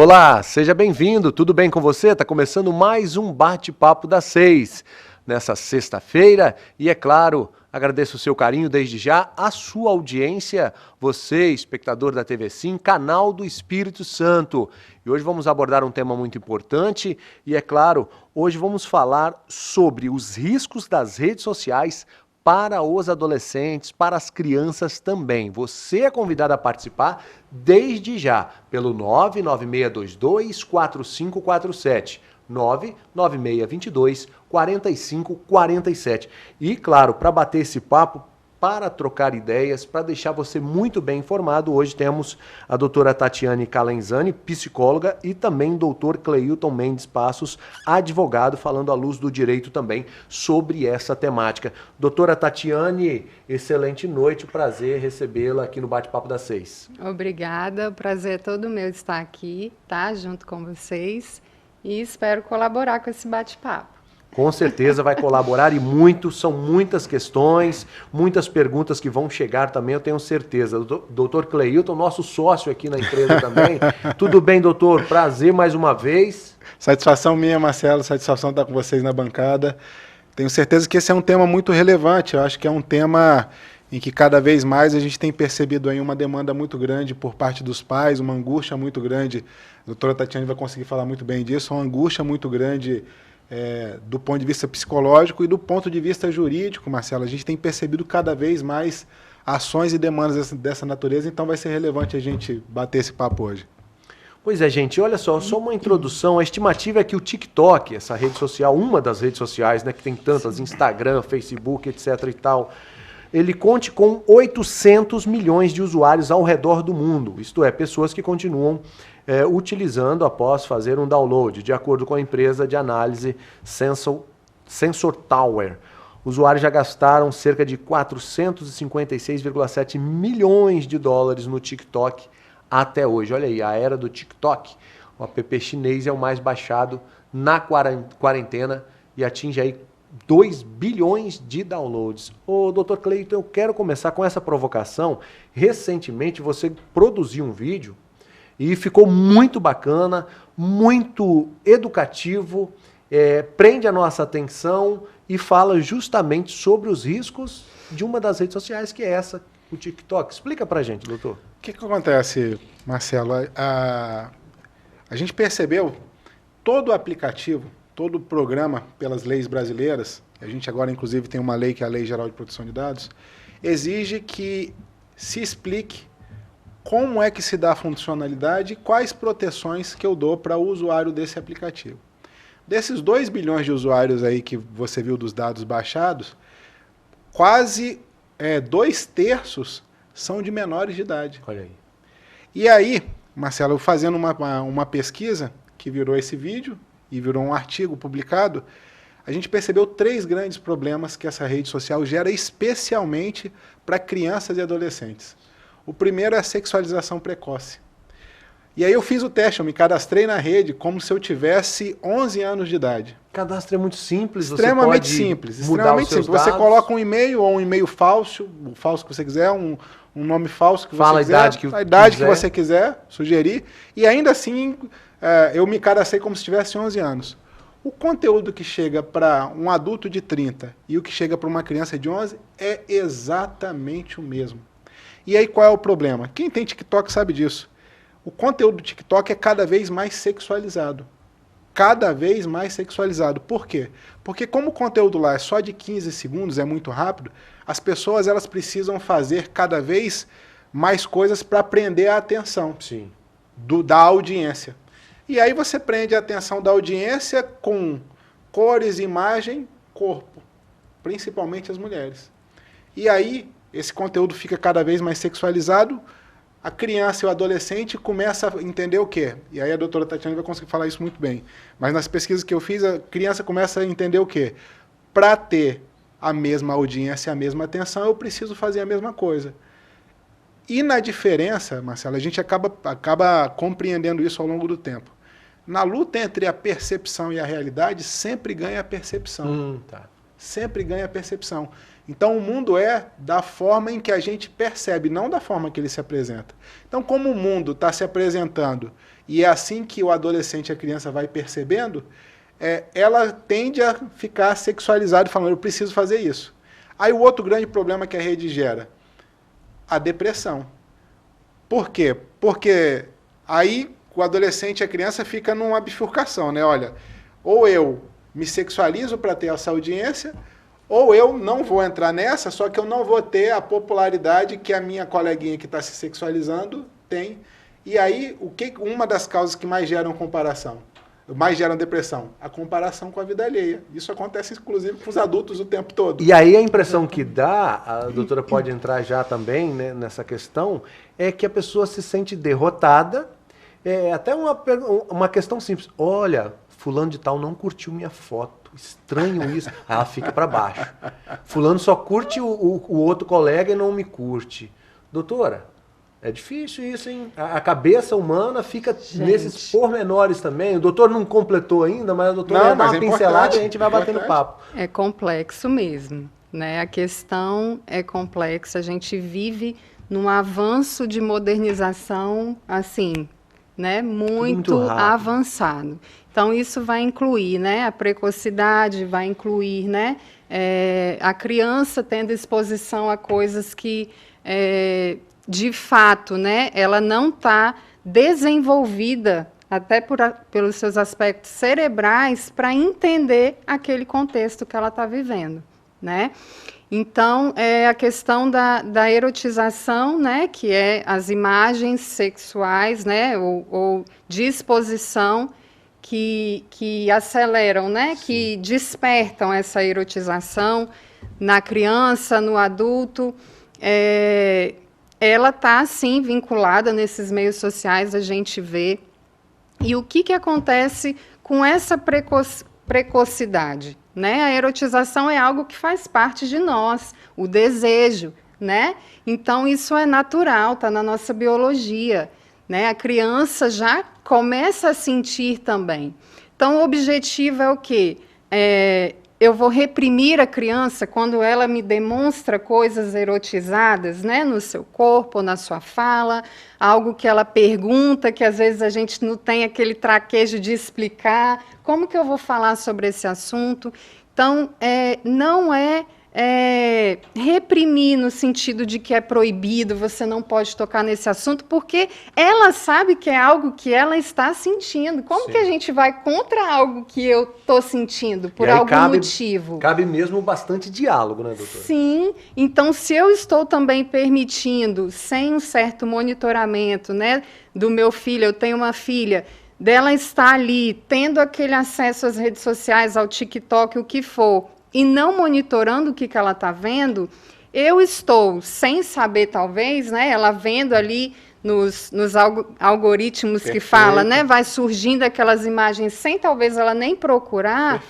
Olá, seja bem-vindo, tudo bem com você? Tá começando mais um Bate-Papo das 6, nessa sexta-feira, e é claro, agradeço o seu carinho desde já, a sua audiência, você, espectador da TV Sim, canal do Espírito Santo. E hoje vamos abordar um tema muito importante, e é claro, hoje vamos falar sobre os riscos das redes sociais para os adolescentes, para as crianças também. Você é convidado a participar desde já pelo 99622-4547, 99622-4547. E claro, para bater esse papo, para trocar ideias, para deixar você muito bem informado, hoje temos a doutora Tatiane Calenzani, psicóloga, e também doutor Cleilton Mendes Passos, advogado, falando à luz do direito também sobre essa temática. Doutora Tatiane, excelente noite, prazer recebê-la aqui no Bate-Papo das 6. Obrigada, o prazer é todo meu estar aqui, tá, junto com vocês, e espero colaborar com esse bate-papo. Com certeza vai colaborar e muito, são muitas questões, muitas perguntas que vão chegar também, eu tenho certeza. Doutor Cleilton, nosso sócio aqui na empresa também. Tudo bem, doutor? Prazer mais uma vez. Satisfação minha, Marcelo, satisfação estar com vocês na bancada. Tenho certeza que esse é um tema muito relevante, eu acho que é um tema em que cada vez mais a gente tem percebido aí uma demanda muito grande por parte dos pais, uma angústia muito grande, a doutora Tatiane vai conseguir falar muito bem disso, uma angústia muito grande do ponto de vista psicológico e do ponto de vista jurídico, Marcelo. A gente tem percebido cada vez mais ações e demandas dessa natureza, então vai ser relevante a gente bater esse papo hoje. Pois é, gente, olha só uma introdução, a estimativa é que o TikTok, essa rede social, uma das redes sociais, né, que tem tantas, Instagram, Facebook, etc e tal, ele conte com 800 milhões de usuários ao redor do mundo, isto é, pessoas que continuam utilizando após fazer um download, de acordo com a empresa de análise Sensor Tower. Usuários já gastaram cerca de 456,7 milhões de dólares no TikTok até hoje. Olha aí, a era do TikTok. O app chinês é o mais baixado na quarentena e atinge aí 2 bilhões de downloads. Ô, Dr. Cleilton, eu quero começar com essa provocação. Recentemente você produziu um vídeo e ficou muito bacana, muito educativo, prende a nossa atenção e fala justamente sobre os riscos de uma das redes sociais, que é essa, o TikTok. Explica pra gente, doutor. O que acontece, Marcelo? A gente percebeu todo o aplicativo, todo o programa pelas leis brasileiras, a gente agora inclusive tem uma lei que é a Lei Geral de Proteção de Dados, exige que se explique como é que se dá a funcionalidade e quais proteções que eu dou para o usuário desse aplicativo. Desses 2 bilhões de usuários aí que você viu dos dados baixados, quase 2/3 são de menores de idade. Olha aí. E aí, Marcelo, fazendo uma pesquisa que virou esse vídeo e virou um artigo publicado, a gente percebeu 3 grandes problemas que essa rede social gera especialmente para crianças e adolescentes. O primeiro é a sexualização precoce. E aí eu fiz o teste, eu me cadastrei na rede como se eu tivesse 11 anos de idade. O cadastro é muito simples, extremamente simples. Você coloca um e-mail ou um e-mail falso, o falso que você quiser, um nome falso que você quiser, a idade que você quiser sugerir, e ainda assim eu me cadastrei como se tivesse 11 anos. O conteúdo que chega para um adulto de 30 e o que chega para uma criança de 11 é exatamente o mesmo. E aí qual é o problema? Quem tem TikTok sabe disso. O conteúdo do TikTok é cada vez mais sexualizado. Cada vez mais sexualizado. Por quê? Porque como o conteúdo lá é só de 15 segundos, é muito rápido, as pessoas elas precisam fazer cada vez mais coisas para prender a atenção da audiência. E aí você prende a atenção da audiência com cores, imagem, corpo. Principalmente as mulheres. E aí esse conteúdo fica cada vez mais sexualizado, a criança e o adolescente começa a entender o quê? E aí a doutora Tatiane vai conseguir falar isso muito bem. Mas nas pesquisas que eu fiz, a criança começa a entender o quê? Para ter a mesma audiência, a mesma atenção, eu preciso fazer a mesma coisa. E na diferença, Marcelo, a gente acaba compreendendo isso ao longo do tempo. Na luta entre a percepção e a realidade, sempre ganha a percepção. Sempre ganha a percepção. Então o mundo é da forma em que a gente percebe, não da forma que ele se apresenta. Então como o mundo está se apresentando e é assim que o adolescente, a criança vai percebendo, ela tende a ficar sexualizada e falando, eu preciso fazer isso. Aí o outro grande problema que a rede gera, a depressão. Por quê? Porque aí o adolescente e a criança fica numa bifurcação, né? Olha, ou eu me sexualizo para ter essa audiência, ou eu não vou entrar nessa, só que eu não vou ter a popularidade que a minha coleguinha que está se sexualizando tem. E aí, uma das causas que mais geram depressão? A comparação com a vida alheia. Isso acontece, inclusive, com os adultos o tempo todo. E aí a impressão que dá, a doutora pode entrar já também, né, nessa questão, é que a pessoa se sente derrotada. Até uma questão simples. Olha, fulano de tal não curtiu minha foto. Estranho isso. Ela fica para baixo. Fulano só curte o outro colega e não me curte. Doutora, é difícil isso, hein? A cabeça humana fica nesses pormenores também. O doutor não completou ainda, mas o doutor vai dar uma pincelada e a gente vai batendo papo. É complexo mesmo, né? A questão é complexa. A gente vive num avanço de modernização, assim, né? Muito avançado. Então, isso vai incluir, né, a precocidade, vai incluir, né, a criança tendo exposição a coisas que, de fato, né, ela não está desenvolvida, até pelos seus aspectos cerebrais, para entender aquele contexto que ela está vivendo, né? Então, a questão da erotização, né, que é as imagens sexuais, né, ou de exposição, que aceleram, né? Que despertam essa erotização na criança, no adulto. Ela está, sim, vinculada nesses meios sociais, a gente vê. E o que acontece com essa precocidade? Né? A erotização é algo que faz parte de nós, o desejo, né? Então, isso é natural, está na nossa biologia. Né? A criança já começa a sentir também. Então, o objetivo é o quê? Eu vou reprimir a criança quando ela me demonstra coisas erotizadas, né, no seu corpo, na sua fala, algo que ela pergunta, que às vezes a gente não tem aquele traquejo de explicar. Como que eu vou falar sobre esse assunto? Então, não reprimir no sentido de que é proibido, você não pode tocar nesse assunto, porque ela sabe que é algo que ela está sentindo. Como Sim. que a gente vai contra algo que eu estou sentindo, por algum motivo? Cabe mesmo bastante diálogo, né, doutora? Sim. Então, se eu estou também permitindo, sem um certo monitoramento, né, do meu filho, eu tenho uma filha, dela estar ali, tendo aquele acesso às redes sociais, ao TikTok, o que for, e não monitorando o que ela está vendo, eu estou, sem saber talvez, né, ela vendo ali nos algoritmos Perfeito. Que fala, né, vai surgindo aquelas imagens sem talvez ela nem procurar,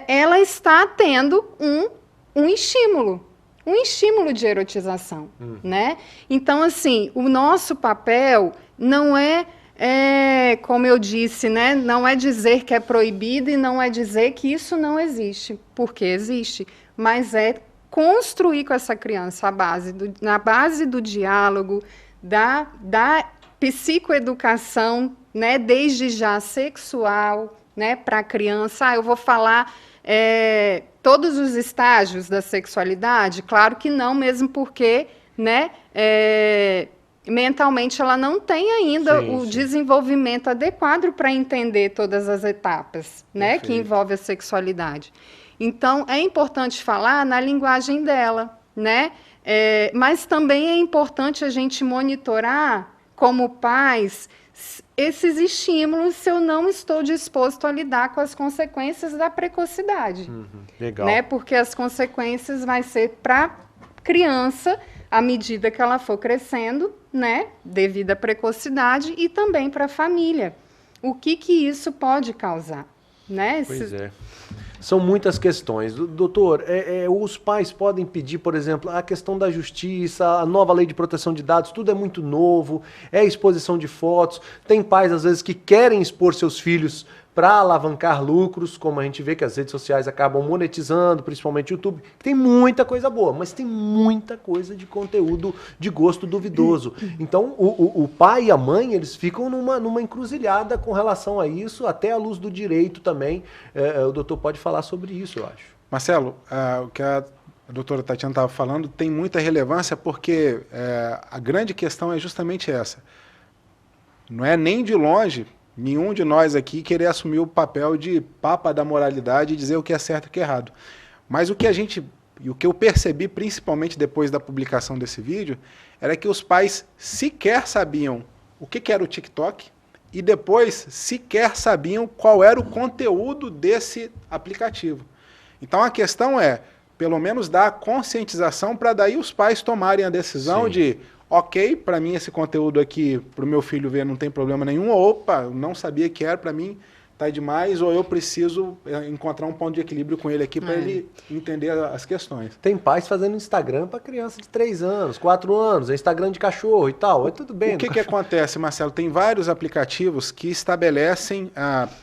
ela está tendo um estímulo de erotização, né? Então, assim, o nosso papel não como eu disse, né, não é dizer que é proibido e não é dizer que isso não existe, porque existe, mas é construir com essa criança na base do diálogo, da psicoeducação, né, desde já sexual, né, para a criança. Eu vou falar todos os estágios da sexualidade? Claro que não, mesmo porque, né, mentalmente ela não tem ainda o desenvolvimento adequado para entender todas as etapas, né, que envolve a sexualidade. Então, é importante falar na linguagem dela, né? Mas também é importante a gente monitorar, como pais, esses estímulos se eu não estou disposto a lidar com as consequências da precocidade. Legal. Né? Porque as consequências vai ser para a criança, à medida que ela for crescendo, né, devido à precocidade, e também para a família. O que isso pode causar? Né? Pois é. São muitas questões. Doutor, os pais podem pedir, por exemplo, a questão da justiça, a nova lei de proteção de dados, tudo é muito novo, exposição de fotos. Tem pais, às vezes, que querem expor seus filhos para alavancar lucros, como a gente vê que as redes sociais acabam monetizando, principalmente o YouTube. Tem muita coisa boa, mas tem muita coisa de conteúdo de gosto duvidoso. Então, o pai e a mãe, eles ficam numa encruzilhada com relação a isso, até à luz do direito também. O doutor pode falar sobre isso, eu acho. Marcelo, o que a doutora Tatiana estava falando tem muita relevância porque a grande questão é justamente essa. Não é nem de longe nenhum de nós aqui querer assumir o papel de papa da moralidade e dizer o que é certo e o que é errado. Mas o que eu percebi, principalmente depois da publicação desse vídeo, era que os pais sequer sabiam o que era o TikTok e depois sequer sabiam qual era o conteúdo desse aplicativo. Então a questão é, pelo menos, dar a conscientização para daí os pais tomarem a decisão de... Ok, para mim esse conteúdo aqui, para o meu filho ver, não tem problema nenhum. Opa, eu não sabia que era, para mim tá demais, ou eu preciso encontrar um ponto de equilíbrio com ele aqui para ele entender as questões. Tem pais fazendo Instagram para criança de 3 anos, 4 anos, Instagram de cachorro e tal, é tudo bem. O que acontece, Marcelo? Tem vários aplicativos que estabelecem,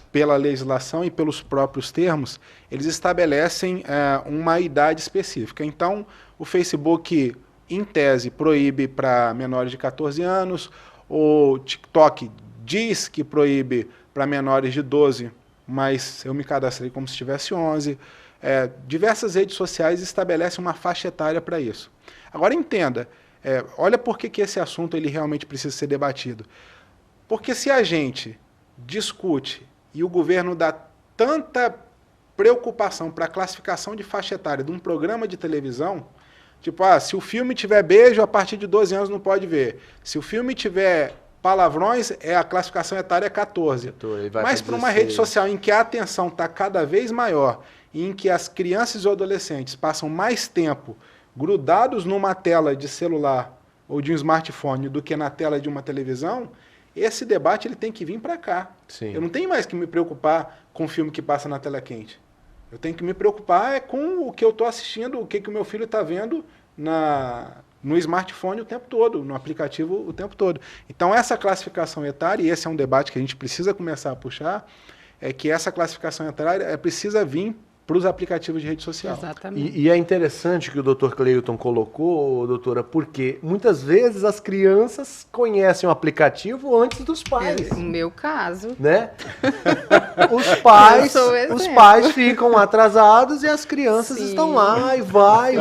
pela legislação e pelos próprios termos, eles estabelecem uma idade específica. Então, o Facebook, em tese, proíbe para menores de 14 anos, o TikTok diz que proíbe para menores de 12, mas eu me cadastrei como se tivesse 11. Diversas redes sociais estabelecem uma faixa etária para isso. Agora entenda, olha por que esse assunto ele realmente precisa ser debatido. Porque se a gente discute e o governo dá tanta preocupação para a classificação de faixa etária de um programa de televisão, tipo, se o filme tiver beijo, a partir de 12 anos não pode ver. Se o filme tiver palavrões, a classificação etária é 14. Mas para uma rede social em que a atenção está cada vez maior e em que as crianças e adolescentes passam mais tempo grudados numa tela de celular ou de um smartphone do que na tela de uma televisão, esse debate ele tem que vir para cá. Sim. Eu não tenho mais que me preocupar com o filme que passa na tela quente. Eu tenho que me preocupar com o que eu estou assistindo, o que o meu filho está vendo no smartphone o tempo todo, no aplicativo o tempo todo. Então, essa classificação etária, e esse é um debate que a gente precisa começar a puxar, é que essa classificação etária precisa vir para os aplicativos de rede social. Exatamente. E é interessante que o Dr. Cleiton colocou, doutora, porque muitas vezes as crianças conhecem o aplicativo antes dos pais. No meu caso. Né? Os pais ficam atrasados e as crianças estão lá e vai,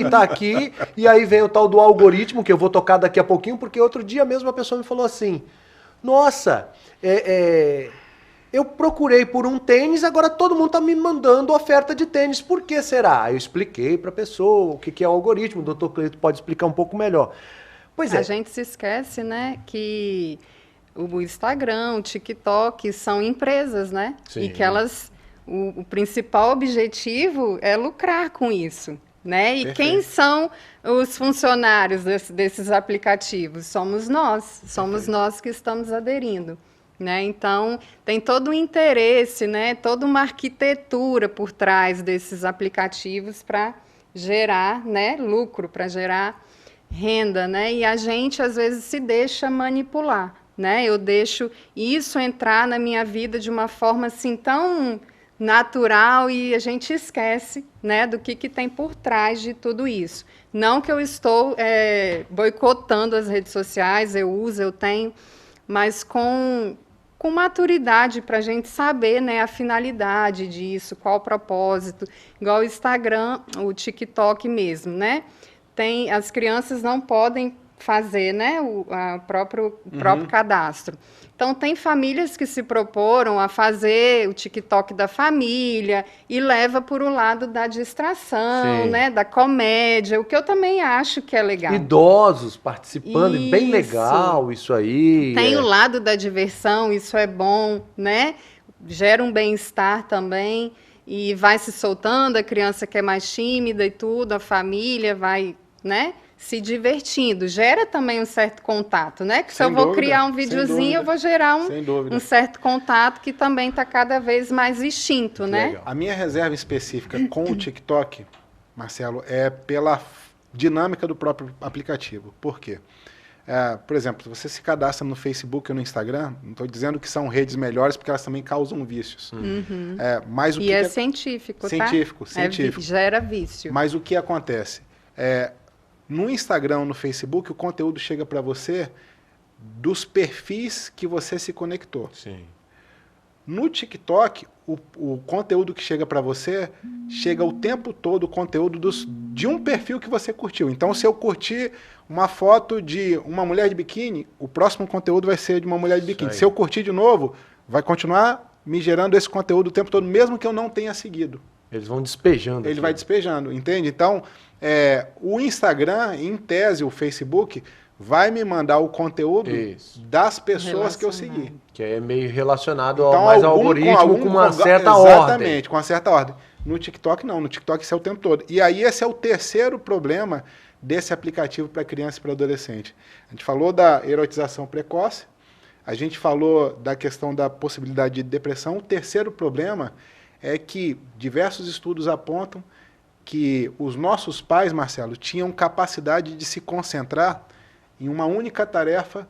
tá aqui. E aí vem o tal do algoritmo, que eu vou tocar daqui a pouquinho, porque outro dia mesmo a pessoa me falou assim, nossa, eu procurei por um tênis, agora todo mundo está me mandando oferta de tênis. Por que será? Aí eu expliquei para a pessoa o que é o algoritmo. O Dr. Cleiton pode explicar um pouco melhor. Pois é. A gente se esquece, né, que o Instagram, o TikTok são empresas, né? Sim. E que elas, o principal objetivo é lucrar com isso, né? E quem são os funcionários desses aplicativos? Somos nós que estamos aderindo. Né? Então, tem todo um interesse, né? Toda uma arquitetura por trás desses aplicativos para gerar, né, lucro, para gerar renda, né? E a gente, às vezes, se deixa manipular, né? Eu deixo isso entrar na minha vida de uma forma assim tão natural e a gente esquece, né, do que tem por trás de tudo isso. Não que eu estou boicotando as redes sociais, eu uso, eu tenho, mas com maturidade para a gente saber, né, a finalidade disso, qual o propósito. Igual o Instagram, o TikTok mesmo, né? As crianças não podem fazer, né, o próprio cadastro. Então, tem famílias que se proporam a fazer o TikTok da família e leva por o lado da distração, né, da comédia, o que eu também acho que é legal. Idosos participando, isso. Bem legal isso aí. Tem o lado da diversão, isso é bom, né? Gera um bem-estar também e vai se soltando, a criança que é mais tímida e tudo, a família vai, né, se divertindo. Gera também um certo contato, né? Que se eu vou criar um videozinho, eu vou gerar um certo contato que também está cada vez mais extinto, né? Legal. A minha reserva específica com o TikTok, Marcelo, é pela dinâmica do próprio aplicativo. Por quê? Por exemplo, você se cadastra no Facebook ou no Instagram, não estou dizendo que são redes melhores, porque elas também causam vícios. Mas o e é científico, científico, tá? Científico. Gera vício. Mas o que acontece? No Instagram ou no Facebook, o conteúdo chega para você dos perfis que você se conectou. Sim. No TikTok, o conteúdo que chega para você, chega o tempo todo o conteúdo de um perfil que você curtiu. Então, se eu curtir uma foto de uma mulher de biquíni, o próximo conteúdo vai ser de uma mulher de biquíni. Se eu curtir de novo, vai continuar me gerando esse conteúdo o tempo todo, mesmo que eu não tenha seguido. Eles vão despejando. Ele vai despejando, entende? Então, o Instagram, em tese, o Facebook, vai me mandar o conteúdo das pessoas que eu segui. Que é meio relacionado ao algoritmo com uma certa ordem. Exatamente, com uma certa ordem. No TikTok, não. No TikTok, isso é o tempo todo. E aí, esse é o terceiro problema desse aplicativo para criança e para adolescente. A gente falou da erotização precoce, a gente falou da questão da possibilidade de depressão. O terceiro problema é que diversos estudos apontam que os nossos pais, Marcelo, tinham capacidade de se concentrar em uma única tarefa,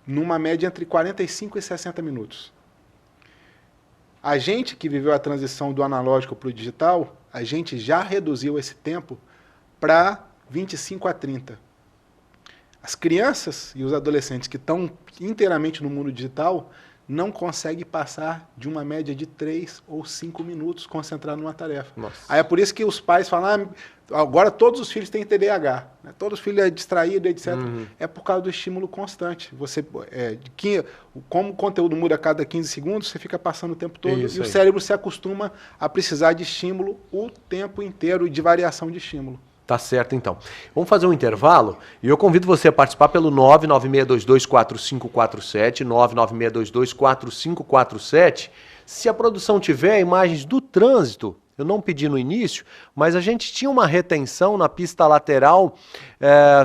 numa média entre 45 e 60 minutos. A gente que viveu a transição do analógico para o digital, a gente já reduziu esse tempo para 25 a 30. As crianças e os adolescentes que estão inteiramente no mundo digital não conseguem passar de uma média de 3 ou 5 minutos concentrado numa tarefa. Nossa. Aí é por isso que os pais falam, agora todos os filhos têm TDAH, né? Todos os filhos é distraído, etc. É por causa do estímulo constante. Como o conteúdo muda a cada 15 segundos, você fica passando o tempo todo e o cérebro se acostuma a precisar de estímulo o tempo inteiro e de variação de estímulo. Tá certo, então. Vamos fazer um intervalo e eu convido você a participar pelo 996224547, 996224547. Se a produção tiver imagens do trânsito, eu não pedi no início, mas a gente tinha uma retenção na pista lateral,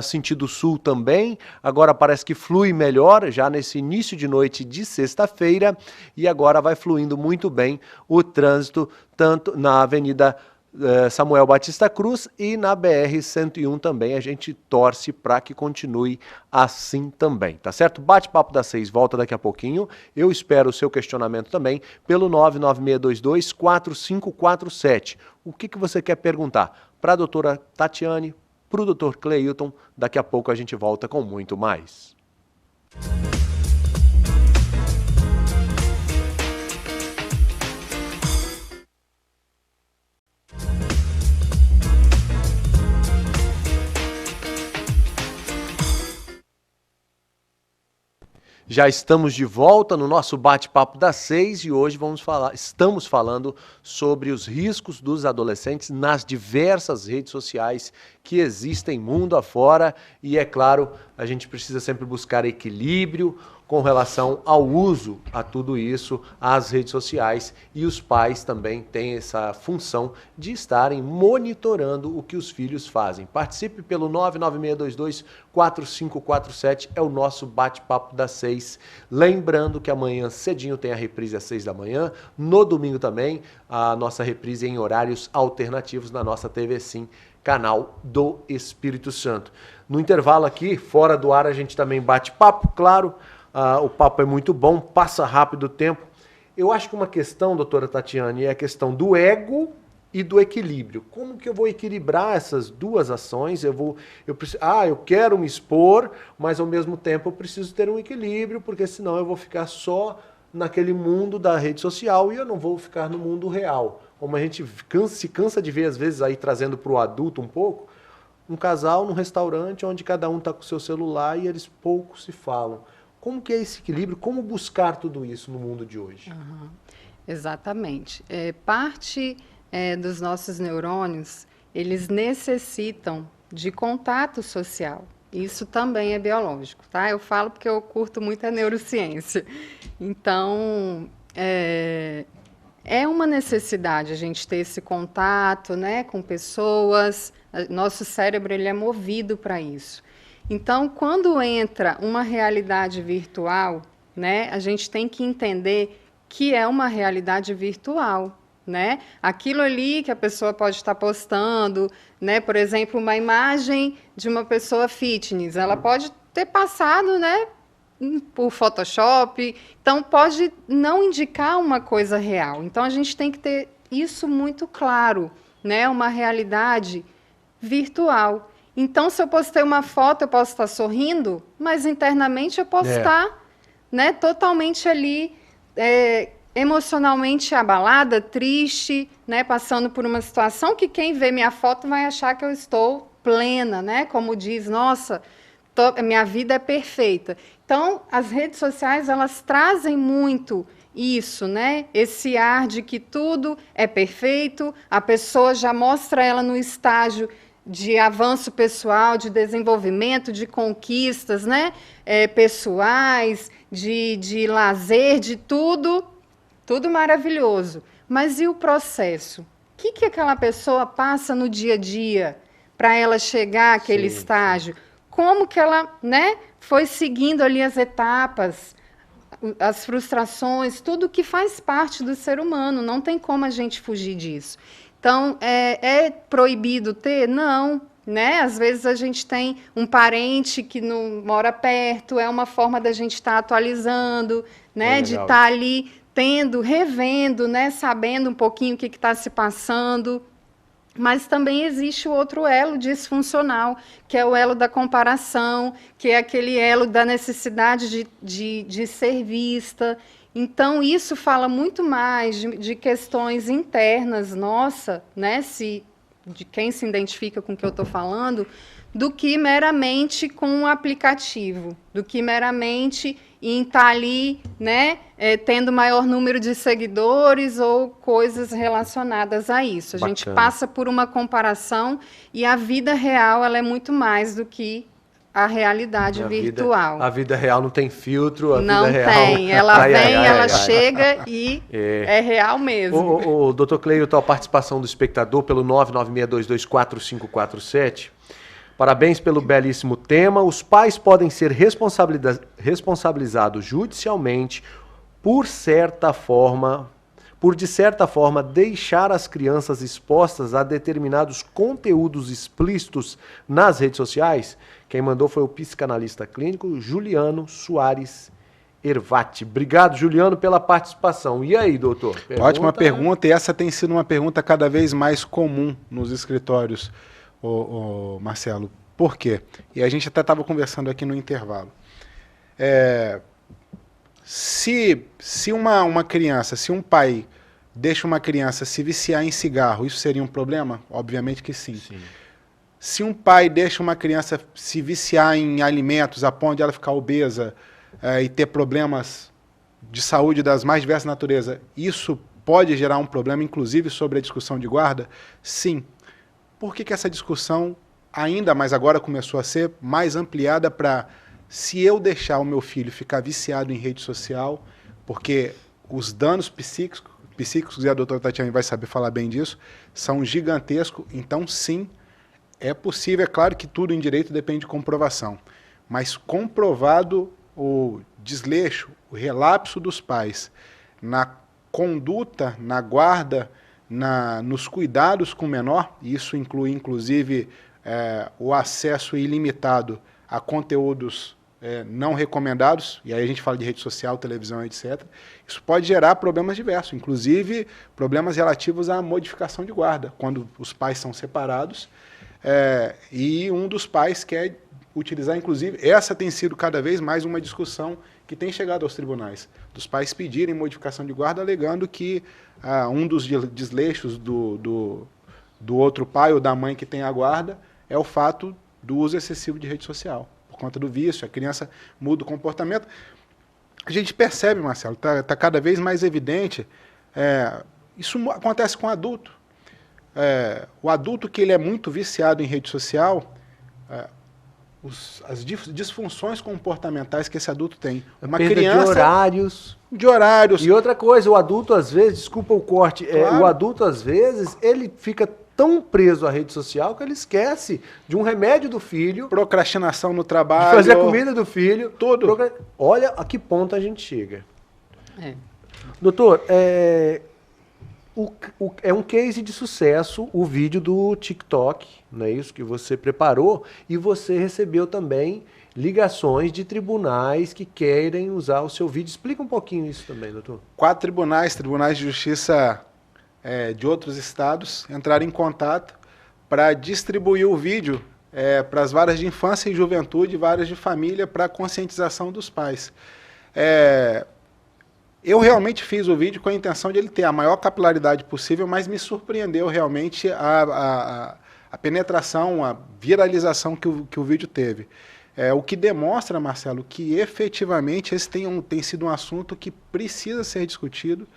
sentido sul também, agora parece que flui melhor, já nesse início de noite de sexta-feira, e agora vai fluindo muito bem o trânsito, tanto na Avenida Samuel Batista Cruz e na BR-101 também. A gente torce para que continue assim também, tá certo? Bate-papo das 6 volta daqui a pouquinho. Eu espero o seu questionamento também pelo 996224547. O que você quer perguntar para a doutora Tatiane, para o doutor Cleilton? Daqui a pouco a gente volta com muito mais. Já estamos de volta no nosso bate-papo das 6 e hoje estamos falando sobre os riscos dos adolescentes nas diversas redes sociais que existem mundo afora e, é claro, a gente precisa sempre buscar equilíbrio com relação ao uso a tudo isso, às redes sociais, e os pais também têm essa função de estarem monitorando o que os filhos fazem. Participe pelo 996224547, é o nosso bate-papo das 6. Lembrando que amanhã cedinho tem a reprise às 6 da manhã, no domingo também, a nossa reprise em horários alternativos na nossa TV Sim, canal do Espírito Santo. No intervalo aqui, fora do ar, a gente também bate papo, claro. O papo é muito bom, passa rápido o tempo. Eu acho que uma questão, doutora Tatiane, é a questão do ego e do equilíbrio. Como que eu vou equilibrar essas duas ações? Eu quero me expor, mas ao mesmo tempo eu preciso ter um equilíbrio, porque senão eu vou ficar só naquele mundo da rede social e eu não vou ficar no mundo real. Como a gente se cansa de ver, às vezes, aí trazendo para o adulto um pouco, um casal num restaurante onde cada um está com o seu celular e eles pouco se falam. Como que é esse equilíbrio? Como buscar tudo isso no mundo de hoje? Exatamente. Parte dos nossos neurônios, eles necessitam de contato social. Isso também é biológico, tá? Eu falo porque eu curto muito a neurociência. Então, é uma necessidade a gente ter esse contato, né, com pessoas. Nosso cérebro ele é movido para isso. Então, quando entra uma realidade virtual, né, a gente tem que entender que é uma realidade virtual, né? Aquilo ali que a pessoa pode estar postando, né, por exemplo, uma imagem de uma pessoa fitness, ela pode ter passado, né, por Photoshop. Então, pode não indicar uma coisa real. Então, a gente tem que ter isso muito claro, né, uma realidade virtual. Então, se eu postei uma foto, eu posso estar sorrindo, mas internamente eu posso estar, né, totalmente ali, emocionalmente abalada, triste, né, passando por uma situação que quem vê minha foto vai achar que eu estou plena, né, como diz, nossa, minha vida é perfeita. Então, as redes sociais, elas trazem muito isso, né, esse ar de que tudo é perfeito, a pessoa já mostra ela no estágio de avanço pessoal, de desenvolvimento, de conquistas, né, pessoais, de lazer, de tudo maravilhoso. Mas e o processo? O que aquela pessoa passa no dia a dia para ela chegar àquele estágio? Como que ela, né, foi seguindo ali as etapas, as frustrações, tudo que faz parte do ser humano, não tem como a gente fugir disso. Então, é proibido ter? Não, né? Às vezes a gente tem um parente que não mora perto, é uma forma da gente estar atualizando, né? De estar ali revendo, né? Sabendo um pouquinho o que está se passando. Mas também existe o outro elo disfuncional, que é o elo da comparação, que é aquele elo da necessidade de ser vista. Então, isso fala muito mais de questões internas, nossa, né, de quem se identifica com o que eu estou falando, do que meramente com um aplicativo, do que meramente em estar ali, né, tendo maior número de seguidores ou coisas relacionadas a isso. A gente passa por uma comparação e a vida real ela é muito mais do que a realidade virtual. A vida real não tem filtro, não vida real... tem, ela ela chega e é real mesmo. O doutor Cleilton, a participação do espectador pelo 996224547. Parabéns pelo belíssimo tema. Os pais podem ser responsabilizados judicialmente por de certa forma, deixar as crianças expostas a determinados conteúdos explícitos nas redes sociais? Quem mandou foi o psicanalista clínico Juliano Soares Ervati. Obrigado, Juliano, pela participação. E aí, doutor? Ótima pergunta, e essa tem sido uma pergunta cada vez mais comum nos escritórios, Marcelo. Por quê? E a gente até estava conversando aqui no intervalo. Se uma criança, se um pai deixa uma criança se viciar em cigarro, isso seria um problema? Obviamente que sim. Se um pai deixa uma criança se viciar em alimentos a ponto de ela ficar obesa e ter problemas de saúde das mais diversas naturezas, isso pode gerar um problema, inclusive sobre a discussão de guarda? Sim. Por que essa discussão ainda mais agora começou a ser mais ampliada para, se eu deixar o meu filho ficar viciado em rede social, porque os danos psíquicos, e a doutora Tatiana vai saber falar bem disso, são gigantescos, então sim, é possível, é claro que tudo em direito depende de comprovação, mas comprovado o desleixo, o relapso dos pais na conduta, na guarda, nos cuidados com o menor, isso inclui inclusive o acesso ilimitado a conteúdos não recomendados, e aí a gente fala de rede social, televisão, etc. Isso pode gerar problemas diversos, inclusive problemas relativos à modificação de guarda, quando os pais são separados e um dos pais quer utilizar, inclusive, essa tem sido cada vez mais uma discussão que tem chegado aos tribunais, dos pais pedirem modificação de guarda, alegando que um dos desleixos do outro pai ou da mãe que tem a guarda é o fato do uso excessivo de rede social. Por conta do vício, a criança muda o comportamento. A gente percebe, Marcelo, está cada vez mais evidente, isso acontece com o adulto. O adulto que ele é muito viciado em rede social, as disfunções comportamentais que esse adulto tem. Uma criança de horários. E outra coisa, o adulto às vezes, desculpa o corte, claro. O adulto às vezes, ele fica tão preso à rede social que ele esquece de um remédio do filho. Procrastinação no trabalho. De fazer a comida do filho. Tudo. Olha a que ponto a gente chega. Doutor, é um case de sucesso o vídeo do TikTok, não é isso? Que você preparou e você recebeu também ligações de tribunais que querem usar o seu vídeo. Explica um pouquinho isso também, doutor. 4 tribunais de justiça de outros estados entraram em contato para distribuir o vídeo para as varas de infância e juventude, varas de família, para conscientização dos pais. Eu realmente fiz o vídeo com a intenção de ele ter a maior capilaridade possível, mas me surpreendeu realmente a penetração, a viralização que o vídeo teve. O que demonstra, Marcelo, que efetivamente esse tem sido um assunto que precisa ser discutido,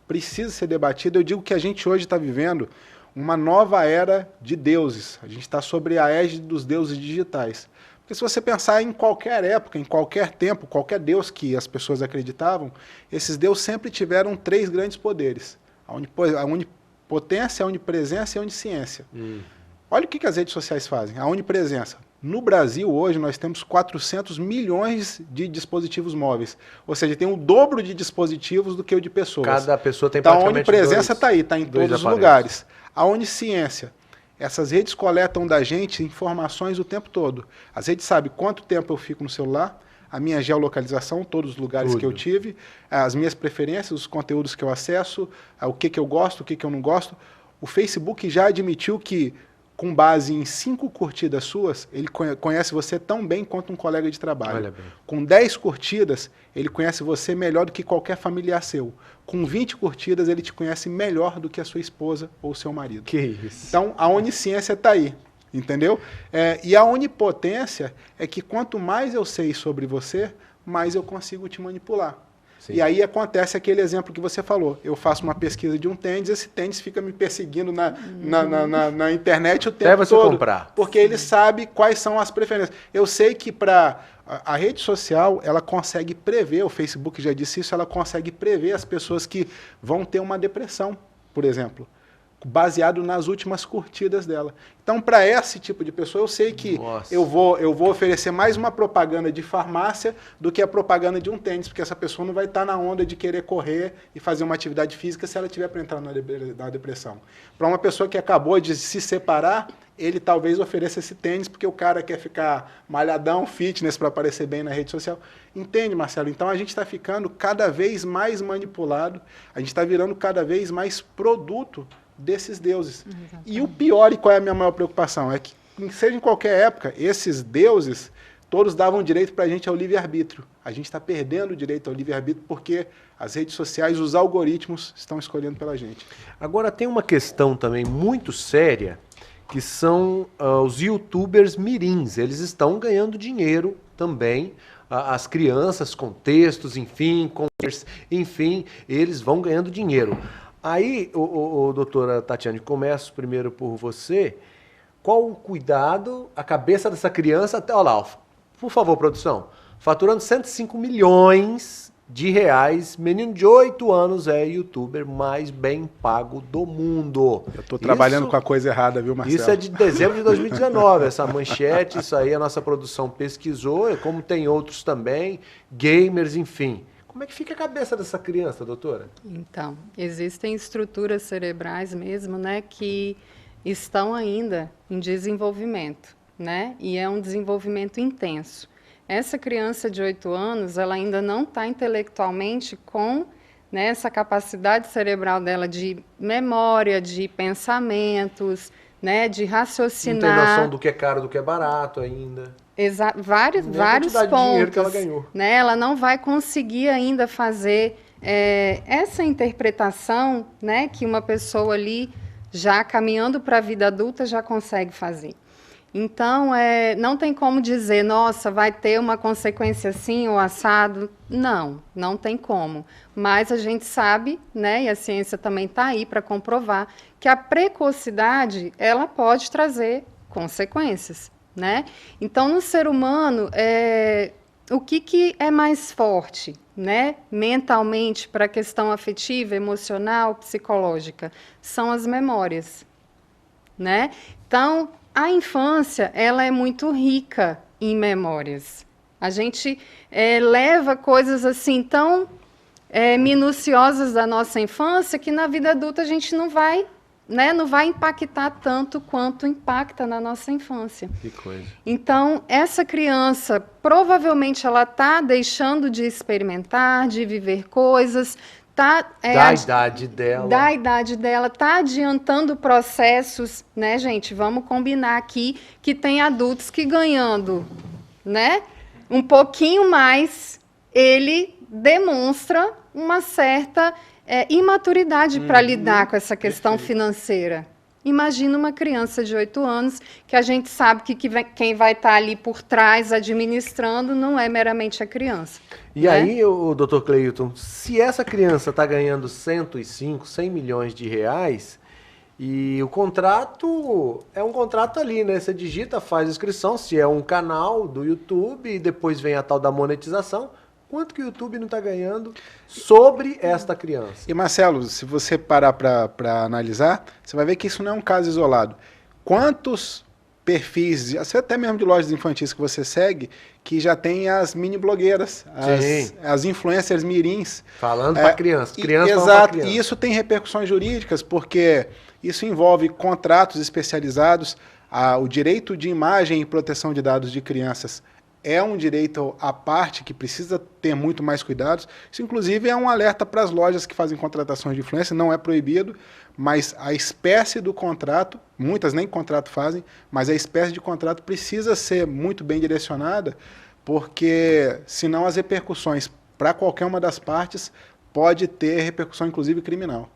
precisa ser debatido. Eu digo que a gente hoje está vivendo uma nova era de deuses. A gente está sobre a égide dos deuses digitais. Porque se você pensar em qualquer época, em qualquer tempo, qualquer deus que as pessoas acreditavam, esses deuses sempre tiveram 3 grandes poderes. A onipotência, a onipresença e a onisciência. Olha o que as redes sociais fazem. A onipresença. No Brasil, hoje, nós temos 400 milhões de dispositivos móveis. Ou seja, tem o dobro de dispositivos do que o de pessoas. Cada pessoa tem praticamente a onipresença está aí, está em todos os lugares. A onisciência. Essas redes coletam da gente informações o tempo todo. As redes sabem quanto tempo eu fico no celular, a minha geolocalização, todos os lugares que eu tive, as minhas preferências, os conteúdos que eu acesso, o que eu gosto, o que eu não gosto. O Facebook já admitiu que, com base em 5 curtidas suas, ele conhece você tão bem quanto um colega de trabalho. Olha bem. Com 10 curtidas, ele conhece você melhor do que qualquer familiar seu. Com 20 curtidas, ele te conhece melhor do que a sua esposa ou seu marido. Que isso. Então, a onisciência está aí, entendeu? E a onipotência é que quanto mais eu sei sobre você, mais eu consigo te manipular. Sim. E aí acontece aquele exemplo que você falou. Eu faço uma pesquisa de um tênis, esse tênis fica me perseguindo na internet o tempo até você todo. Comprar. Porque ele sabe quais são as preferências. Eu sei que para a rede social, ela consegue prever, o Facebook já disse isso, ela consegue prever as pessoas que vão ter uma depressão, por exemplo, baseado nas últimas curtidas dela. Então, para esse tipo de pessoa, eu sei que eu vou oferecer mais uma propaganda de farmácia do que a propaganda de um tênis, porque essa pessoa não vai estar na onda de querer correr e fazer uma atividade física se ela tiver para entrar na depressão. Para uma pessoa que acabou de se separar, ele talvez ofereça esse tênis porque o cara quer ficar malhadão, fitness, para aparecer bem na rede social. Entende, Marcelo? Então, a gente está ficando cada vez mais manipulado, a gente está virando cada vez mais produto desses deuses. Exatamente. E o pior, e qual é a minha maior preocupação, é que, seja em qualquer época, esses deuses, todos davam direito para a gente ao livre-arbítrio. A gente está perdendo o direito ao livre-arbítrio porque as redes sociais, os algoritmos, estão escolhendo pela gente. Agora, tem uma questão também muito séria, que são os youtubers mirins. Eles estão ganhando dinheiro também. As crianças com textos, enfim, eles vão ganhando dinheiro. Aí, doutora Tatiane, começo primeiro por você. Qual o cuidado, a cabeça dessa criança, até, olha lá, por favor, produção, faturando 105 milhões de reais, menino de 8 anos é youtuber mais bem pago do mundo. Eu estou trabalhando com a coisa errada, viu, Marcelo? Isso é de dezembro de 2019, essa manchete, isso aí a nossa produção pesquisou, como tem outros também, gamers, enfim. Como é que fica a cabeça dessa criança, doutora? Então, existem estruturas cerebrais mesmo, né, que estão ainda em desenvolvimento, né, e é um desenvolvimento intenso. Essa criança de 8 anos, ela ainda não está intelectualmente com, né, essa capacidade cerebral dela de memória, de pensamentos, né, de raciocinar. Não tem noção do que é caro, do que é barato ainda. Vários pontos, que ela ganhou. Né? Ela não vai conseguir ainda fazer essa interpretação, né, que uma pessoa ali, já caminhando para a vida adulta, já consegue fazer. Então, não tem como dizer, nossa, vai ter uma consequência assim ou assado. Não tem como. Mas a gente sabe, né, e a ciência também está aí para comprovar, que a precocidade, ela pode trazer consequências. Né? Então, no ser humano, o que é mais forte, né? Mentalmente, para a questão afetiva, emocional, psicológica? São as memórias. Né? Então, a infância ela é muito rica em memórias. A gente leva coisas assim tão minuciosas da nossa infância que na vida adulta a gente não vai né, não vai impactar tanto quanto impacta na nossa infância. Que coisa. Então, essa criança, provavelmente, ela está deixando de experimentar, de viver coisas, da idade dela. Da idade dela, está adiantando processos, né, gente? Vamos combinar aqui que tem adultos que ganhando, né, um pouquinho mais, ele demonstra uma certa imaturidade para lidar com essa questão financeira. Imagina uma criança de 8 anos, que a gente sabe que quem vai estar ali por trás administrando não é meramente a criança. E né? Aí, o Dr. Cleilton, se essa criança está ganhando 100 milhões de reais, e o contrato é um contrato ali, né? Você digita, faz inscrição, se é um canal do YouTube, e depois vem a tal da monetização. Quanto que o YouTube não está ganhando sobre esta criança? E Marcelo, se você parar para analisar, você vai ver que isso não é um caso isolado. Quantos perfis, até mesmo de lojas infantis que você segue, que já tem as mini blogueiras, as influencers mirins. Falando para criança. Exato, e isso tem repercussões jurídicas, porque isso envolve contratos especializados, o direito de imagem e proteção de dados de crianças é um direito à parte que precisa ter muito mais cuidados. Isso, inclusive, é um alerta para as lojas que fazem contratações de influência, não é proibido, mas a espécie do contrato, muitas nem contrato fazem, mas a espécie de contrato precisa ser muito bem direcionada, porque senão as repercussões para qualquer uma das partes pode ter repercussão, inclusive, criminal.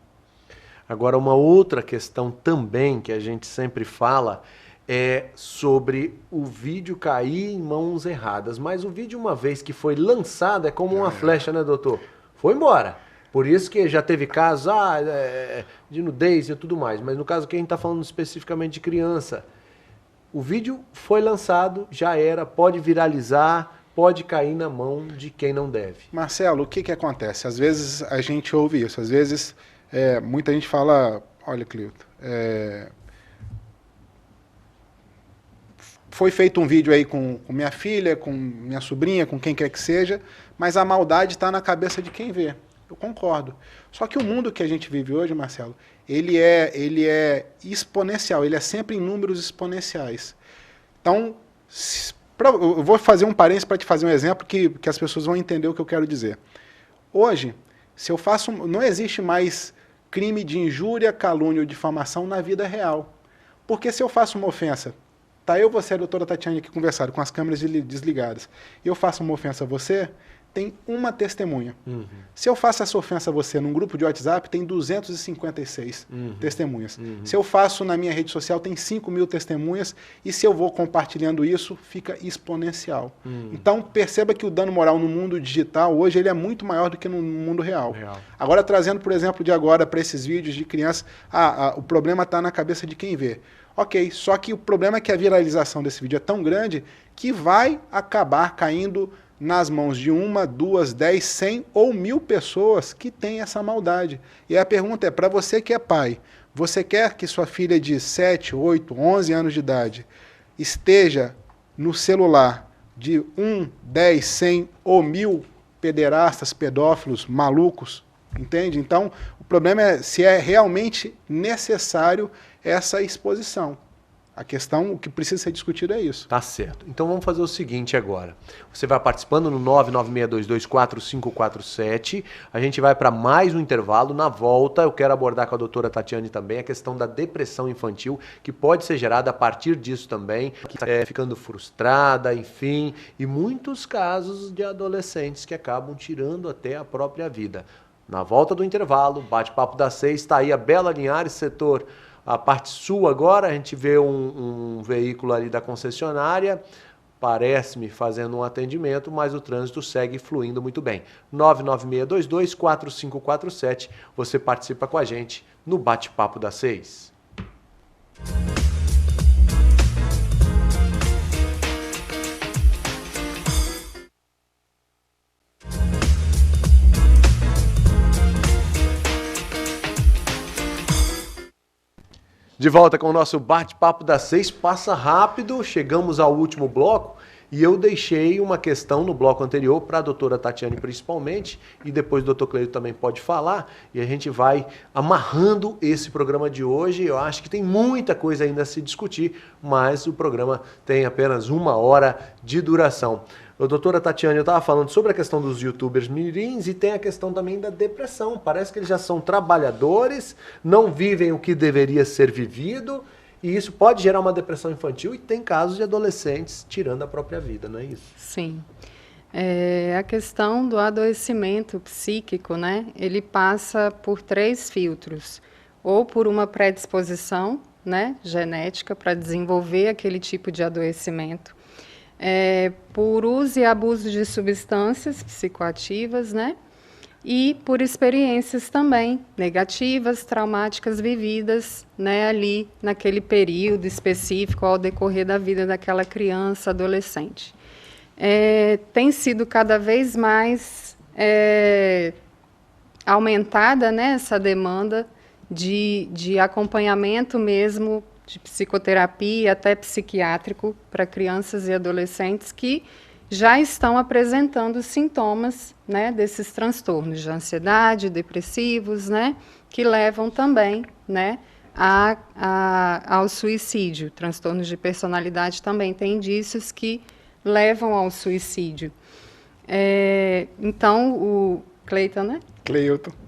Agora, uma outra questão também que a gente sempre fala é sobre o vídeo cair em mãos erradas. Mas o vídeo, uma vez que foi lançado, é como uma flecha, né, doutor? Foi embora. Por isso que já teve casos de nudez e tudo mais. Mas no caso que a gente está falando especificamente de criança, o vídeo foi lançado, já era, pode viralizar, pode cair na mão de quem não deve. Marcelo, o que acontece? Às vezes a gente ouve isso, às vezes muita gente fala, olha, Cleilton, foi feito um vídeo aí com minha filha, com minha sobrinha, com quem quer que seja, mas a maldade está na cabeça de quem vê. Eu concordo. Só que o mundo que a gente vive hoje, Marcelo, ele é exponencial, ele é sempre em números exponenciais. Então, eu vou fazer um parênteses para te fazer um exemplo que as pessoas vão entender o que eu quero dizer. Hoje, se eu faço, não existe mais crime de injúria, calúnia ou difamação na vida real. Porque se eu faço uma ofensa, tá eu, você e a doutora Tatiane aqui conversando com as câmeras desligadas, e eu faço uma ofensa a você, tem uma testemunha. Uhum. Se eu faço essa ofensa a você num grupo de WhatsApp, tem 256 testemunhas. Uhum. Se eu faço na minha rede social, tem 5.000 testemunhas, e se eu vou compartilhando isso, fica exponencial. Então, perceba que o dano moral no mundo digital, hoje, ele é muito maior do que no mundo real. Agora, trazendo, por exemplo, de agora para esses vídeos de crianças, o problema está na cabeça de quem vê. Ok, só que o problema é que a viralização desse vídeo é tão grande que vai acabar caindo nas mãos de 1, 2, 10, 100 ou 1.000 pessoas que têm essa maldade. E a pergunta é, para você que é pai, você quer que sua filha de 7, 8, 11 anos de idade esteja no celular de 1, 10, 100 ou 1.000 pederastas, pedófilos, malucos? Entende? Então, o problema é se é realmente necessário essa exposição. A questão, o que precisa ser discutido é isso. Tá certo. Então vamos fazer o seguinte agora. Você vai participando no 996224547. A gente vai para mais um intervalo. Na volta, eu quero abordar com a doutora Tatiane também a questão da depressão infantil, que pode ser gerada a partir disso também, ficando frustrada, enfim, e muitos casos de adolescentes que acabam tirando até a própria vida. Na volta do intervalo, bate-papo das 6, está aí a Bela Linhares, setor a parte sul agora, a gente vê um veículo ali da concessionária, parece-me fazendo um atendimento, mas o trânsito segue fluindo muito bem. 996224547, você participa com a gente no Bate-Papo das 6. De volta com o nosso Bate-Papo das 6, passa rápido, chegamos ao último bloco E eu deixei uma questão no bloco anterior para a doutora Tatiane principalmente, e depois o doutor Cleito também pode falar, e a gente vai amarrando esse programa de hoje. Eu acho que tem muita coisa ainda a se discutir, mas o programa tem apenas 1 hora de duração. A doutora Tatiane, eu estava falando sobre a questão dos youtubers mirins e tem a questão também da depressão. Parece que eles já são trabalhadores, não vivem o que deveria ser vivido, e isso pode gerar uma depressão infantil, e tem casos de adolescentes tirando a própria vida, não é isso? Sim. A questão do adoecimento psíquico, né? Ele passa por 3 filtros. Ou por uma predisposição, né, genética para desenvolver aquele tipo de adoecimento. Por uso e abuso de substâncias psicoativas, né? E por experiências também negativas, traumáticas vividas, né, ali naquele período específico ao decorrer da vida daquela criança, adolescente. Tem sido cada vez mais aumentada, né, essa demanda de acompanhamento mesmo, de psicoterapia, até psiquiátrico, para crianças e adolescentes que já estão apresentando sintomas, né, desses transtornos de ansiedade, depressivos, né, que levam também, né, ao suicídio. Transtornos de personalidade também tem indícios que levam ao suicídio. Então, o Cleiton, né?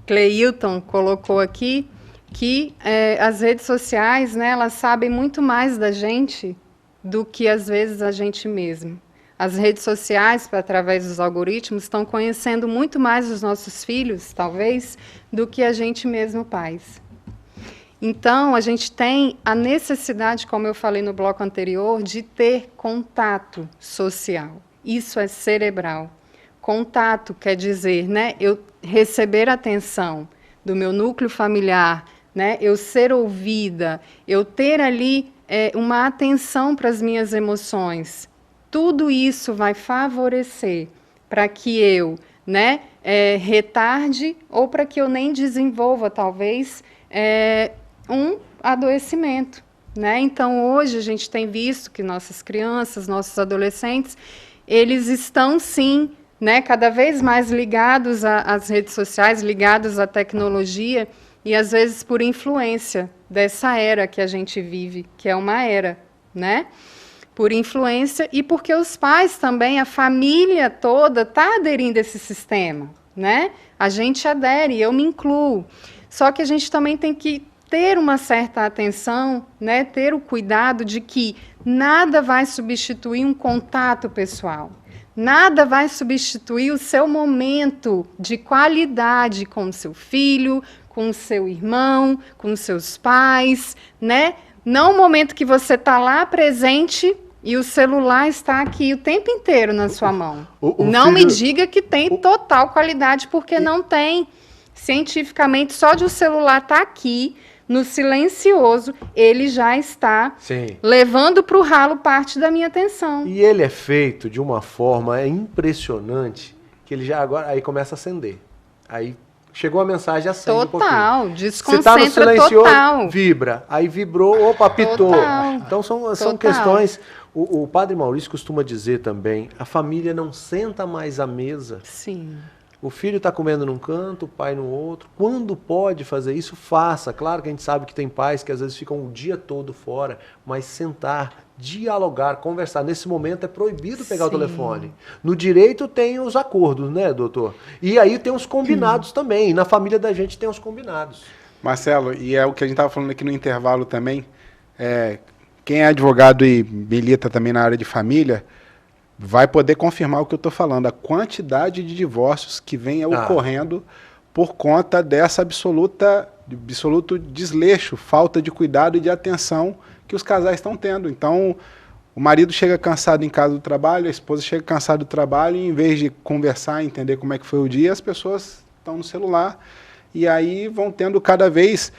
Cleilton colocou aqui que as redes sociais, né, elas sabem muito mais da gente do que, às vezes, a gente mesmo. As redes sociais, através dos algoritmos, estão conhecendo muito mais os nossos filhos, talvez, do que a gente mesmo, pais. Então, a gente tem a necessidade, como eu falei no bloco anterior, de ter contato social. Isso é cerebral. Contato quer dizer, né, eu receber atenção do meu núcleo familiar, né, eu ser ouvida, eu ter ali uma atenção para as minhas emoções. Tudo isso vai favorecer para que eu, né, retarde ou para que eu nem desenvolva, talvez, um adoecimento, né? Então, hoje a gente tem visto que nossas crianças, nossos adolescentes, eles estão, sim, né, cada vez mais ligados às redes sociais, ligados à tecnologia, e às vezes por influência dessa era que a gente vive, que é uma era, né? Por influência e porque os pais também, a família toda está aderindo a esse sistema, né? A gente adere, eu me incluo. Só que a gente também tem que ter uma certa atenção, né? Ter o cuidado de que nada vai substituir um contato pessoal. Nada vai substituir o seu momento de qualidade com o seu filho, com o seu irmão, com os seus pais, né? Não o momento que você está lá presente e o celular está aqui o tempo inteiro na sua mão. Não me diga que tem total qualidade, porque não tem. Cientificamente, só de o celular estar aqui, no silencioso, ele já está levando para o ralo parte da minha atenção. E ele é feito de uma forma impressionante, que ele já agora aí começa a acender. Aí chegou a mensagem, acende um pouquinho. Total, desconcentra total. Você está no silencioso, total. vibra. Aí vibrou, opa, apitou. Total. Então são questões... O padre Maurício costuma dizer também, a família não senta mais à mesa. Sim. O filho está comendo num canto, o pai no outro. Quando pode fazer isso, faça. Claro que a gente sabe que tem pais que às vezes ficam o dia todo fora, mas sentar, dialogar, conversar. Nesse momento é proibido pegar o telefone. No direito tem os acordos, né, doutor? E aí tem os combinados também. E na família da gente tem os combinados. Marcelo, e é o que a gente estava falando aqui no intervalo também, quem é advogado e milita também na área de família, vai poder confirmar o que eu estou falando. A quantidade de divórcios que vem ocorrendo por conta dessa absoluto desleixo, falta de cuidado e de atenção que os casais estão tendo. Então, o marido chega cansado em casa do trabalho, a esposa chega cansada do trabalho, e em vez de conversar, entender como é que foi o dia, as pessoas estão no celular, e aí vão tendo cada vez...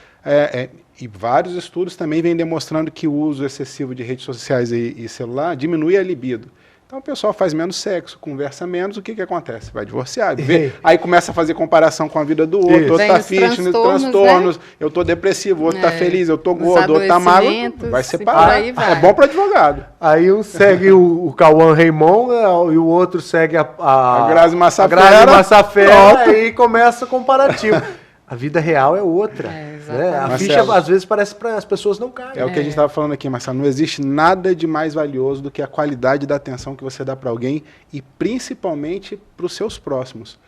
E vários estudos também vêm demonstrando que o uso excessivo de redes sociais e celular diminui a libido. Então o pessoal faz menos sexo, conversa menos, o que acontece? Vai divorciar. Aí começa a fazer comparação com a vida do outro, outro tá fitness, transtornos, né? Eu tô depressivo, o outro tá feliz, eu tô gordo, o outro tá magro, vai separar. Vai. É bom para advogado. Aí um segue o Cauã Raymond e o outro segue a Grazi Massafera, aí começa o comparativo. A vida real é outra. Né? A ficha, às vezes, parece para as pessoas não caem. É o que a gente estava falando aqui, Marcelo. Não existe nada de mais valioso do que a qualidade da atenção que você dá para alguém e principalmente para os seus próximos.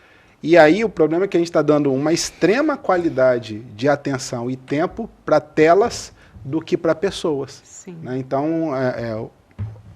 E aí o problema é que a gente está dando uma extrema qualidade de atenção e tempo para telas do que para pessoas. Sim. Né? Então,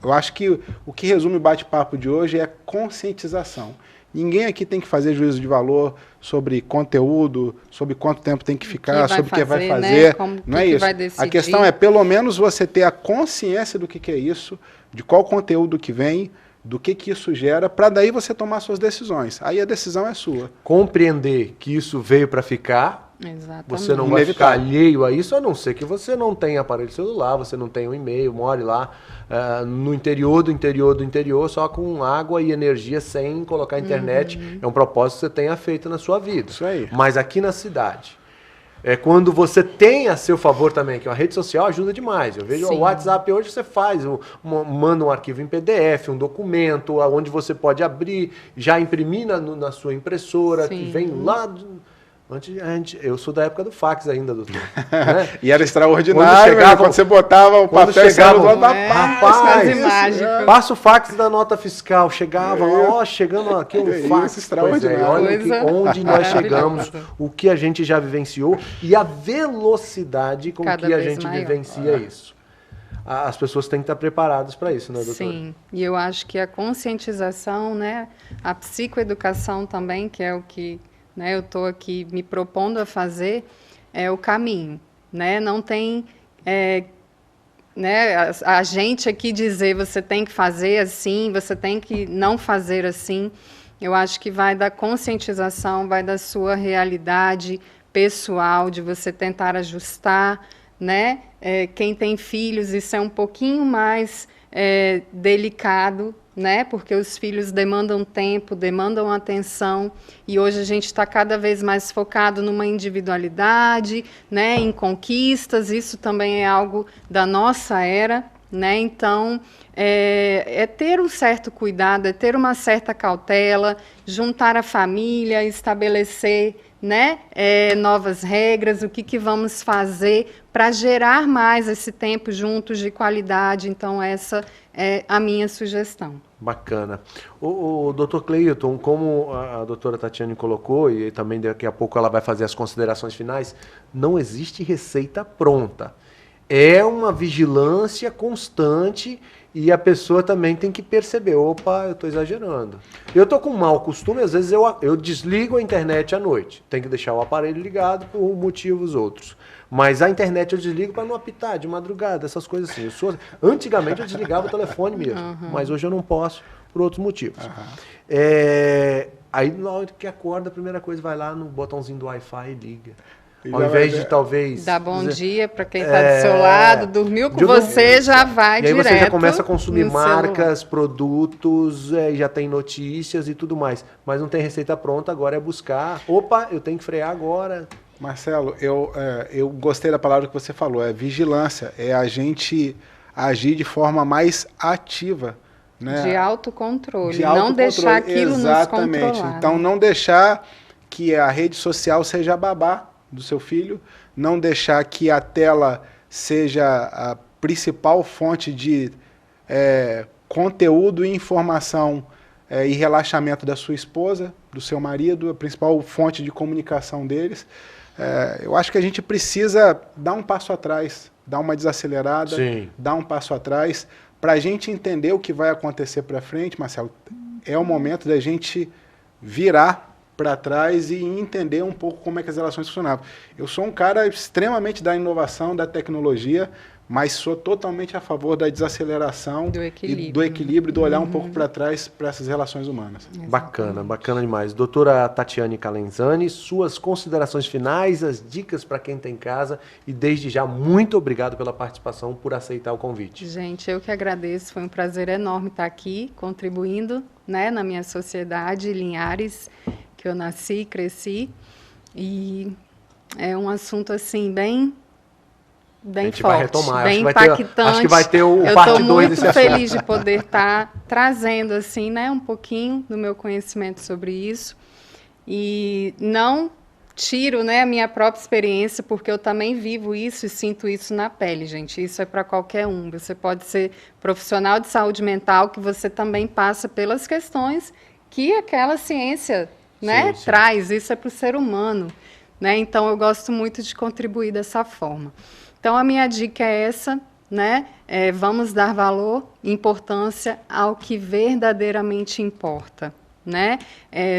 eu acho que o que resume o bate-papo de hoje é conscientização. Ninguém aqui tem que fazer juízo de valor sobre conteúdo, sobre quanto tempo tem que ficar, sobre o que vai fazer. Né? Como, não é isso. A questão é, pelo menos, você ter a consciência do que é isso, de qual conteúdo que vem, do que isso gera, para daí você tomar suas decisões. Aí a decisão é sua. Compreender que isso veio para ficar. Exatamente. Você não vai ficar alheio a isso, a não ser que você não tenha aparelho celular, você não tenha um e-mail, more lá no interior do interior, só com água e energia, sem colocar internet. É um propósito que você tenha feito na sua vida. Isso aí. Mas aqui na cidade, quando você tem a seu favor também, que a rede social ajuda demais. Eu vejo o WhatsApp hoje, você faz, manda um arquivo em PDF, um documento, onde você pode abrir, já imprimir na sua impressora, que vem lá... Eu sou da época do fax ainda, doutor. Né? E era extraordinário, quando você botava o papel e saiu do lado da paz. Passa o fax da nota fiscal. Chegava lá, chegando aqui um fax. Extraordinário. Olha onde nós chegamos, o que a gente já vivenciou e a velocidade com que a gente vivencia isso. As pessoas têm que estar preparadas para isso, né, doutora? Sim, e eu acho que a conscientização, né, a psicoeducação também, que é o que... eu estou aqui me propondo a fazer, o caminho. Né? Não tem a gente aqui dizer você tem que fazer assim, você tem que não fazer assim. Eu acho que vai da conscientização, vai da sua realidade pessoal, de você tentar ajustar. Né? Quem tem filhos, isso é um pouquinho mais delicado, né? Porque os filhos demandam tempo, demandam atenção, e hoje a gente está cada vez mais focado numa individualidade, né? Em conquistas, isso também é algo da nossa era, né? Então, ter um certo cuidado, é ter uma certa cautela, juntar a família, estabelecer, né? Novas regras, o que vamos fazer para gerar mais esse tempo juntos de qualidade. Então, essa é a minha sugestão. Bacana. O Dr. Cleiton, como a doutora Tatiane colocou, e também daqui a pouco ela vai fazer as considerações finais, não existe receita pronta. É uma vigilância constante e a pessoa também tem que perceber, opa, eu estou exagerando. Eu estou com um mau costume, às vezes eu desligo a internet à noite. Tem que deixar o aparelho ligado por motivos outros. Mas a internet eu desligo para não apitar de madrugada, essas coisas assim. Antigamente eu desligava o telefone mesmo, mas hoje eu não posso por outros motivos. Aí na hora que acorda, a primeira coisa vai lá no botãozinho do Wi-Fi e liga. Ao invés de talvez... Dá bom dia para quem está do seu lado, dormiu com você, já vai direto. E aí você já começa a consumir marcas, produtos, já tem notícias e tudo mais. Mas não tem receita pronta, agora é buscar. Opa, eu tenho que frear agora. Marcelo, eu gostei da palavra que você falou, é vigilância, é a gente agir de forma mais ativa. Né? De autocontrole, não deixar aquilo nos controlar. Então, não deixar que a rede social seja a babá do seu filho, não deixar que a tela seja a principal fonte de conteúdo e informação e relaxamento da sua esposa, do seu marido, a principal fonte de comunicação deles. Eu acho que a gente precisa dar um passo atrás, dar uma desacelerada, dar um passo atrás, para a gente entender o que vai acontecer para frente, Marcelo. É o momento da gente virar para trás e entender um pouco como é que as relações funcionavam. Eu sou um cara extremamente da inovação, da tecnologia, mas sou totalmente a favor da desaceleração e do equilíbrio, do olhar um pouco para trás para essas relações humanas. Bacana, bacana demais. Doutora Tatiane Calenzani, suas considerações finais, as dicas para quem está em casa e desde já muito obrigado pela participação, por aceitar o convite. Gente, eu que agradeço, foi um prazer enorme estar aqui contribuindo, né, na minha sociedade, Linhares, que eu nasci e cresci, e é um assunto assim bem forte, vai retomar, bem impactante. Acho que vai ter o parte 2 desse assunto. Eu estou muito feliz de poder estar trazendo assim, né, um pouquinho do meu conhecimento sobre isso. E não tiro, né, a minha própria experiência, porque eu também vivo isso e sinto isso na pele, gente. Isso é para qualquer um. Você pode ser profissional de saúde mental, que você também passa pelas questões que aquela ciência, né, sim. traz. Isso é para o ser humano, né? Então, eu gosto muito de contribuir dessa forma. Então, a minha dica é essa, né? Vamos dar valor e importância ao que verdadeiramente importa, né?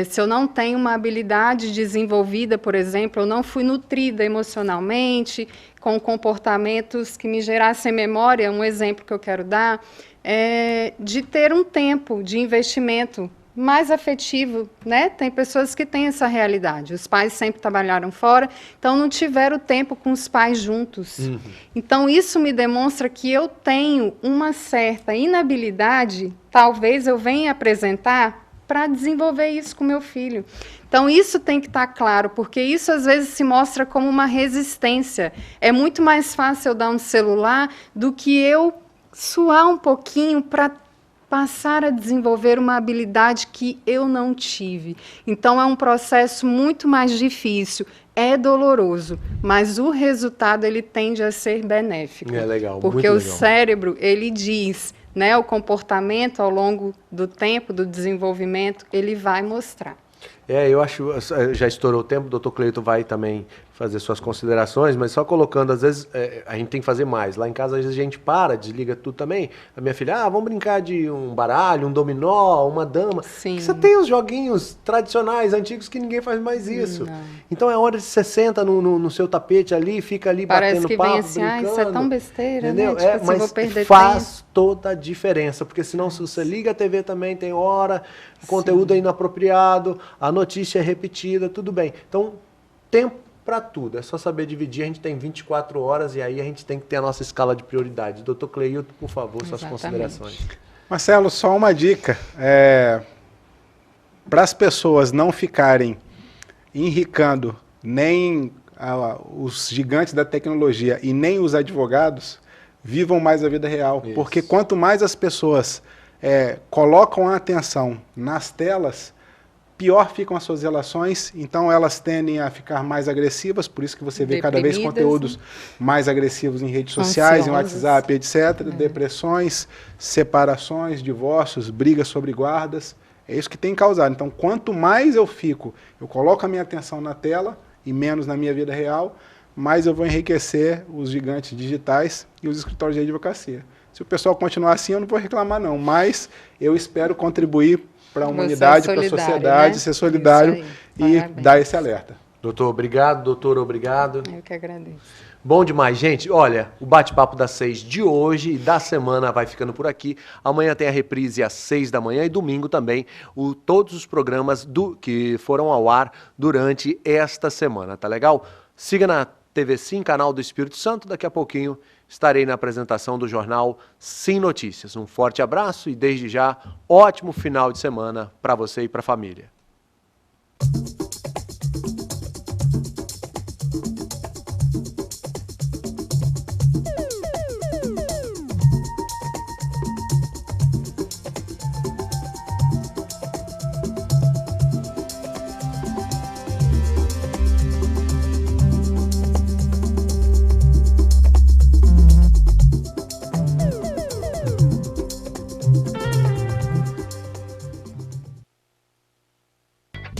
Se eu não tenho uma habilidade desenvolvida, por exemplo, eu não fui nutrida emocionalmente, com comportamentos que me gerassem memória, um exemplo que eu quero dar é de ter um tempo de investimento mais afetivo, né? Tem pessoas que têm essa realidade. Os pais sempre trabalharam fora, então não tiveram tempo com os pais juntos. Uhum. Então, isso me demonstra que eu tenho uma certa inabilidade, talvez eu venha apresentar para desenvolver isso com meu filho. Então, isso tem que estar claro, porque isso às vezes se mostra como uma resistência. É muito mais fácil eu dar um celular do que eu suar um pouquinho para passar a desenvolver uma habilidade que eu não tive. Então, é um processo muito mais difícil, é doloroso, mas o resultado ele tende a ser benéfico. É legal, porque muito o legal. Cérebro, ele diz, né, o comportamento ao longo do tempo, do desenvolvimento, ele vai mostrar. Eu acho, já estourou o tempo, o doutor Cleito vai também fazer suas considerações, mas só colocando, às vezes, a gente tem que fazer mais. Lá em casa, às vezes, a gente desliga tudo também. A minha filha, vamos brincar de um baralho, um dominó, uma dama. Sim. Você tem os joguinhos tradicionais, antigos, que ninguém faz mais isso. Não. Então, é hora de você senta no seu tapete ali, fica ali parece batendo papo, assim, brincando. Isso é tão besteira, entendeu? Né? Tipo, mas vou perder faz tempo. Toda a diferença, porque senão se você liga a TV também, tem hora, o conteúdo é inapropriado, a notícia é repetida, tudo bem. Então, tempo para tudo, é só saber dividir, a gente tem 24 horas e aí a gente tem que ter a nossa escala de prioridade. Doutor Cleilton, por favor, suas considerações. Marcelo, só uma dica, para as pessoas não ficarem enricando nem os gigantes da tecnologia e nem os advogados, vivam mais a vida real, isso. Porque quanto mais as pessoas colocam a atenção nas telas, pior ficam as suas relações, então elas tendem a ficar mais agressivas, por isso que você vê cada vez conteúdos mais agressivos em redes sociais, em WhatsApp, etc. Depressões, separações, divórcios, brigas sobre guardas, é isso que tem causado. Então, quanto mais eu coloco a minha atenção na tela e menos na minha vida real, mais eu vou enriquecer os gigantes digitais e os escritórios de advocacia. Se o pessoal continuar assim, eu não vou reclamar não, mas eu espero contribuir para a humanidade, para a sociedade, né? Ser solidário e dar esse alerta. Doutor, obrigado. Doutor, obrigado. Eu que agradeço. Bom demais, gente. Olha, o bate-papo das 6 de hoje e da semana vai ficando por aqui. Amanhã tem a reprise às 6 da manhã e domingo também todos os programas que foram ao ar durante esta semana, tá legal? Siga na TV Sim, canal do Espírito Santo. Daqui a pouquinho estarei na apresentação do jornal Sim Notícias. Um forte abraço e, desde já, ótimo final de semana para você e para a família.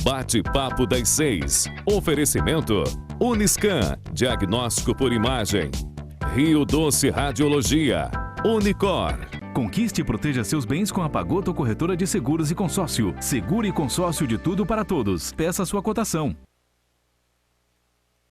Bate-papo das 6. Oferecimento Uniscan, diagnóstico por imagem. Rio Doce Radiologia. Unicor. Conquiste e proteja seus bens com a Pagoto Corretora de Seguros e Consórcio. Seguro e consórcio de tudo para todos. Peça sua cotação.